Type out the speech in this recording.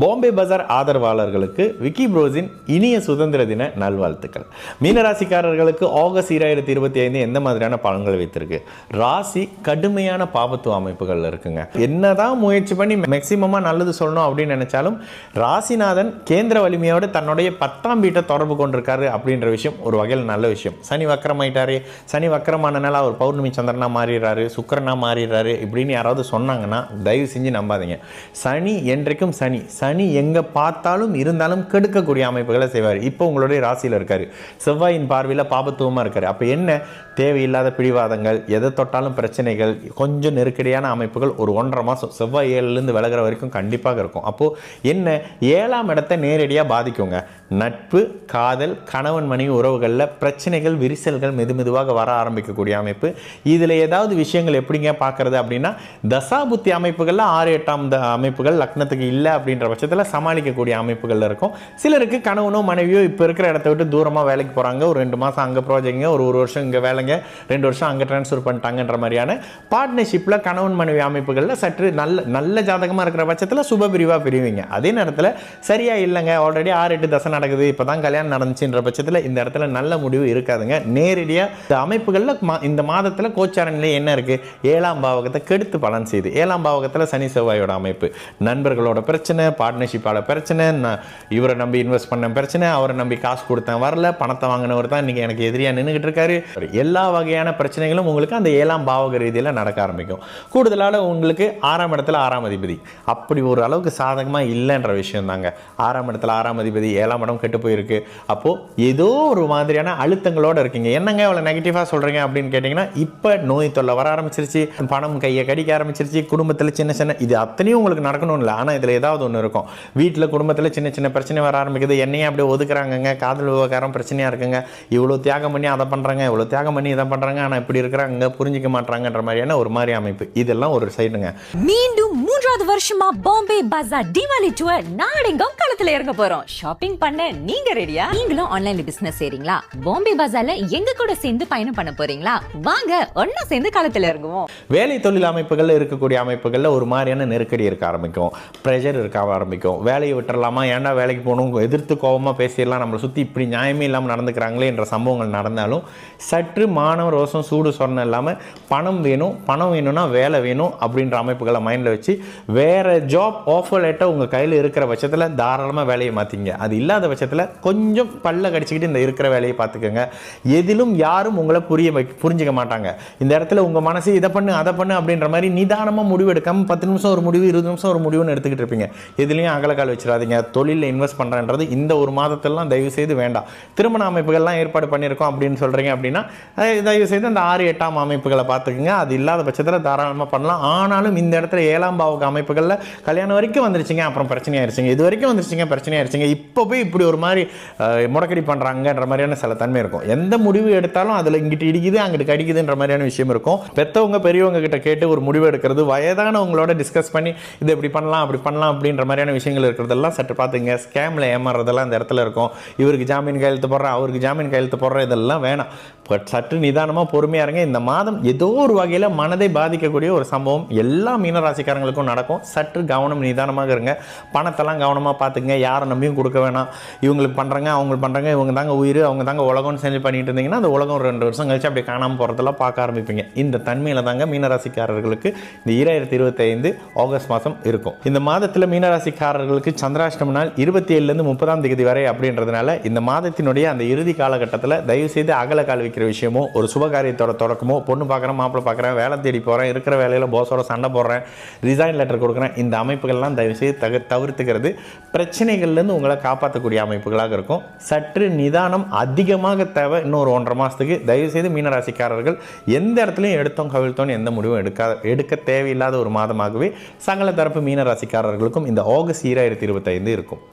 பாம்பே பஜார் ஆதரவாளர்களுக்கு விக்கி ப்ரோஸின் இனிய சுதந்திர தின நல்வாழ்த்துக்கள். மீனராசிக்காரர்களுக்கு ஆகஸ்ட் 2025 எந்த மாதிரியான பலன்கள் வைத்திருக்கு? ராசி கடுமையான பாபத்துவ அமைப்புகள் இருக்குங்க. என்னதான் முயற்சி பண்ணி மேக்சிமமா நல்லது சொல்லணும் அப்படின்னு நினைச்சாலும் ராசிநாதன் கேந்திர வலிமையோடு தன்னுடைய 10ஆம் வீட்டை தொடர்பு கொண்டிருக்காரு அப்படின்ற விஷயம் ஒரு வகையில் நல்ல விஷயம். சனி வக்கரமாயிட்டாரு, சனி வக்கரமானனால அவர் பௌர்ணமி சந்திரனா மாறிடுறாரு, சுக்கரனா மாறிடுறாரு இப்படின்னு யாராவது சொன்னாங்கன்னா தயவு செஞ்சு நம்பாதீங்க. சனி என்றைக்கும் சனி சனி எங்க பார்த்தாலும் இருந்தாலும் கெடுக்கக்கூடிய அமைப்புகளை செய்வார். இப்போ உங்களுடைய ராசியில் இருக்காரு, செவ்வாயின் பார்வையில் பாபத்துவமாக இருக்காரு. அப்போ என்ன தேவையில்லாத பிடிவாதங்கள், எதை தொட்டாலும் பிரச்சனைகள், கொஞ்சம் நெருக்கடியான அமைப்புகள் ஒரு 1.5 மாதம் செவ்வாய் 7லேருந்து விலகிற வரைக்கும் கண்டிப்பாக இருக்கும். அப்போது என்ன 7ஆம் இடத்தை நேரடியாக பாதிக்குங்க. நட்பு, காதல், கணவன் மனைவி உறவுகளில் பிரச்சனைகள், விரிசல்கள் மெதுவாக வர ஆரம்பிக்கக்கூடிய அமைப்பு. இதில் ஏதாவது விஷயங்கள் எப்படிங்க பார்க்கறது அப்படின்னா, தசாபுத்தி அமைப்புகளில் 6-8ஆம் அமைப்புகள் லக்னத்துக்கு இல்லை அப்படின்ற பட்சத்தில் சமாளிக்கக்கூடிய அமைப்புகள் இருக்கும். சிலருக்கு கணவனோ மனைவியோ இப்போ இருக்கிற இடத்த விட்டு தூரமாக வேலைக்கு போகிறாங்க, ஒரு 2 மாதம் அங்கே ப்ராஜெக்ட்ங்க, ஒரு வருஷம் இங்கே வேலைங்க, 2 வருஷம் அங்கே ட்ரான்ஸ்ஃபர் பண்ணிட்டாங்கன்ற மாதிரியான பார்ட்னர்ஷிப்பில் கணவன் மனைவி அமைப்புகளில் சற்று நல்ல ஜாதகமாக இருக்கிற பட்சத்தில் சுப பிரிவாக பிரிவிங்க. அதே நேரத்தில் சரியா இல்லைங்க, ஆல்ரெடி 6-8 தசை நடக்குது, இப்போ தான் கல்யாணம் நடந்துச்சுன்ற பட்சத்தில் இந்த இடத்துல நல்ல முடிவு இருக்காதுங்க. நேரடியாக இந்த அமைப்புகளில் இந்த மாதத்தில் கோச்சார நிலை என்ன இருக்குது? 7ஆம் பாவகத்தை கெடுத்து பலன் செய்து. 7ஆம் பாவகத்தில் சனி செவ்வாயோட அமைப்பு, நண்பர்களோட பிரச்சனை, பார்ட்னர்ஷிப்பால பிரச்சனை, இவரை நம்பி இன்வெஸ்ட் பண்ண பிரச்சனை, அவரை நம்பி காசு கொடுத்தேன் வரல, பணத்தை வாங்கினவர் தான் இன்னைக்கு எனக்கு எதிரியாக நின்றுகிட்டு இருக்காரு. எல்லா வகையான பிரச்சனைகளும் உங்களுக்கு அந்த 7ஆம் பாவக ரீதியில் நடக்க ஆரம்பிக்கும். கூடுதலாக உங்களுக்கு 6ஆம் இடத்துல 6ஆம் அதிபதி அப்படி ஒரு அளவுக்கு சாதகமாக இல்லைன்ற விஷயம் தாங்க. 6ஆம் இடத்துல 6ஆம் அதிபதி 7ஆம் இடம் கெட்டு போயிருக்கு. அப்போது ஏதோ ஒரு மாதிரியான அழுத்தங்களோடு இருக்கீங்க. என்னங்க இவ்வளோ நெகட்டிவாக சொல்கிறீங்க அப்படின்னு கேட்டிங்கன்னா, இப்போ நோய் தொல்லை வர ஆரம்பிச்சிருச்சு, பணம் கையை கடிக்க ஆரம்பிச்சிருச்சு, குடும்பத்தில் சின்ன இது அத்தனையும் உங்களுக்கு நடக்கணும் இல்லை. ஆனால் இதில் ஏதாவது ஒன்று இருக்கும். வீட்டில் குடும்பத்தில் சின்ன பிரச்சனை வர ஆரம்பிக்குது, என்னையும் அப்படியே ஒதுக்குறாங்கங்க, காதல் விவகாரம் பிரச்சனையாக இருக்குங்க, இவ்வளோ தியாகம் பண்ணி அதை பண்ணுறாங்க, இவ்வளோ தியாகம் பண்ணி இதை பண்ணுறாங்க, ஆனால் இப்படி இருக்கிறாங்க, புரிஞ்சிக்க மாட்டாங்கன்ற மாதிரியான ஒரு மாதிரி அமைப்பு. இதெல்லாம் ஒரு சைடுங்க. மீண்டும் 3வது வருஷமா பாம்பே பஜார் தீபாவளி டூர் நாடெங்கும் களத்துல இறங்க போறோம். ஷாப்பிங் பண்ண நீங்க ரெடியா? நீங்களும் ஆன்லைன்ல பிசினஸ் செய்றீங்களா? பாம்பே பஜார்ல எங்க கூட சேர்ந்து பயணம் பண்ண போறீங்களா? வாங்க ஒண்ணா சேர்ந்து களத்துல இறங்குவோம். வேலை தொழில் அமைப்புகளில் இருக்கக்கூடிய அமைப்புகளில் ஒரு மாதிரியான நெருக்கடி இருக்க ஆரம்பிக்கும், ப்ரெஷர் இருக்க ஆரம்பிக்கும். வேலையை விட்டுறலாமா, ஏன்டா வேலைக்கு போகணும், எதிர்த்து கோபமாக பேசிடலாம், நம்மளை சுற்றி இப்படி நியாயமே இல்லாமல் நடந்துக்கிறாங்களே என்ற சம்பவங்கள் நடந்தாலும் சற்று மானவ ரோசம் சூடு சொன்ன இல்லாமல் பணம் வேணும்னா வேலை வேணும் அப்படின்ற அமைப்புகளை மைண்டில் வச்சு வேறு ஜாப் ஆஃபர் லெட்டர் உங்கள் கையில் இருக்கிற பட்சத்தில் தாராளமாக வேலையை மாற்றிங்க. அது இல்லாத பட்சத்தில் கொஞ்சம் பல்ல கடிச்சிக்கிட்டு இந்த இருக்கிற வேலையை பார்த்துக்கோங்க. எதிலும் யாரும் உங்களை புரிஞ்சிக்க மாட்டாங்க. இந்த இடத்துல உங்கள் மனசு இதை பண்ணு அதை பண்ணு அப்படின்ற மாதிரி நிதானமாக முடிவு எடுக்காமல் 10 நிமிஷம் ஒரு முடிவு, 20 நிமிஷம் ஒரு முடிவுன்னு எடுத்துக்கிட்டு இருப்பீங்க. எதுலையும் அகலக்கால் வச்சிடாதீங்க. தொழிலில் இன்வெஸ்ட் பண்ணுறன்றது இந்த ஒரு மாதத்திலாம் தயவு செய்து வேண்டாம். திருமண அமைப்புகள்லாம் ஏற்பாடு பண்ணியிருக்கோம் அப்படின்னு சொல்கிறீங்க அப்படின்னா தயவு செய்து அந்த 6-8ஆம் அமைப்புகளை பார்த்துக்குங்க. அது இல்லாத பட்சத்தில் தாராளமாக பண்ணலாம். ஆனாலும் இந்த இடத்துல 7ஆம் பாவக அமைப்புகளில் கல்யாணம் வரைக்கும் வந்துருச்சுங்க, அப்புறம் பிரச்சனையாயிருச்சுங்க, இது வரைக்கும் வந்துருச்சுங்க, பிரச்சனையாயிருச்சுங்க, இப்போ போய் இப்படி ஒரு மாதிரி முடக்கடி பண்ணுறாங்கன்ற மாதிரியான சில தன்மை இருக்கும். எந்த முடிவு எடுத்தாலும் அதில் இங்கிட்டு இடிக்குது அங்கிட்டு கடிக்குதுன்ற மாதிரியான விஷயம் இருக்கும். பெற்றவங்க பெரியவங்க கிட்ட கேட்டு ஒரு முடிவு எடுக்கிறது, வயதானவங்களோட டிஸ்கஸ் பண்ணி இது இப்படி பண்ணலாம் அப்படி பண்ணலாம் அப்படின்ற மாதிரியான விஷயங்கள் இருக்கிறதெல்லாம் சற்று பார்த்துங்க. ஸ்கேமில் ஏமாறுறதெல்லாம் அந்த இடத்துல இருக்கும். இவருக்கு ஜாமீன் கையெழுத்து போடுறேன், அவருக்கு ஜாமீன் கையெழுத்து போடுறேன், இதெல்லாம் வேணாம். பட் சற்று நிதானமாக பொறுமையாக இருங்க. இந்த மாதம் ஏதோ ஒரு வகையில் மனதை பாதிக்கக்கூடிய ஒரு சம்பவம் எல்லா மீனராசிக்காரங்களுக்கும் நடக்கும். சற்று கவனம், நிதானமாக இருங்க. பணத்தெல்லாம் கவனமாக பார்த்துங்க. யாரை நம்பியும் கொடுக்க வேணாம். இவங்களுக்கு பண்ணுறாங்க, அவங்களுக்கு பண்ணுறாங்க, இவங்க தாங்க உயிர், அவங்க தாங்க உலகம்னு செஞ்சு பண்ணிட்டு இருந்தீங்கன்னா அந்த உலகம் 2 வருஷம் கழிச்சு அப்படி காணாமல் போகிறதெல்லாம் பார்க்க ஆரம்பிப்பீங்க. இந்த தன்மையில் தாங்க மீனராசிக்காரர்களுக்கு இந்த 2025 ஆகஸ்ட் மாதம் இருக்கும். இந்த மாதத்தில் மீனராசிக்காரர்களுக்கு சந்திராஷ்டம நாள் 27லேருந்து 30ஆம் தேதி வரை அப்படின்றதுனால இந்த மாதத்தினுடைய அந்த இறுதி காலகட்டத்தில் தயவு செய்து அகல கால் வைக்கிற விஷயமோ, ஒரு சுபகாரியத்தோட தொடக்கமோ, பொண்ணு பார்க்குறேன், மாப்பிள்ளை பார்க்குறேன், வேலை தேடி போகிறேன், இருக்கிற வேலையில் போஸோட சண்டை போடுறேன், ரிசைன் லெட்டர் கொடுக்குறேன், இந்த அமைப்புகள்லாம் தயவு செய்து தவிர்த்துக்கிறது பிரச்சனைகள்லேருந்து உங்களை காப்பாற்றக்கூடிய அமைப்புகளாக இருக்கும். சற்று நிதானம் அதிகமாக தேவை. இன்னொரு 1.5 மாதத்துக்கு தயவு செய்து மீனராசிக்காரர்கள் எந்த இடத்துலையும் எடுத்தோம் கவிழ்த்தோன்னு எந்த முடிவும் எடுக்க தேவையில்லாத ஒரு மாதமாகவே சகல தரப்பு மீனராசிக்காரர்களுக்கும் இந்த ஆகஸ்ட் 2025 இருக்கும்.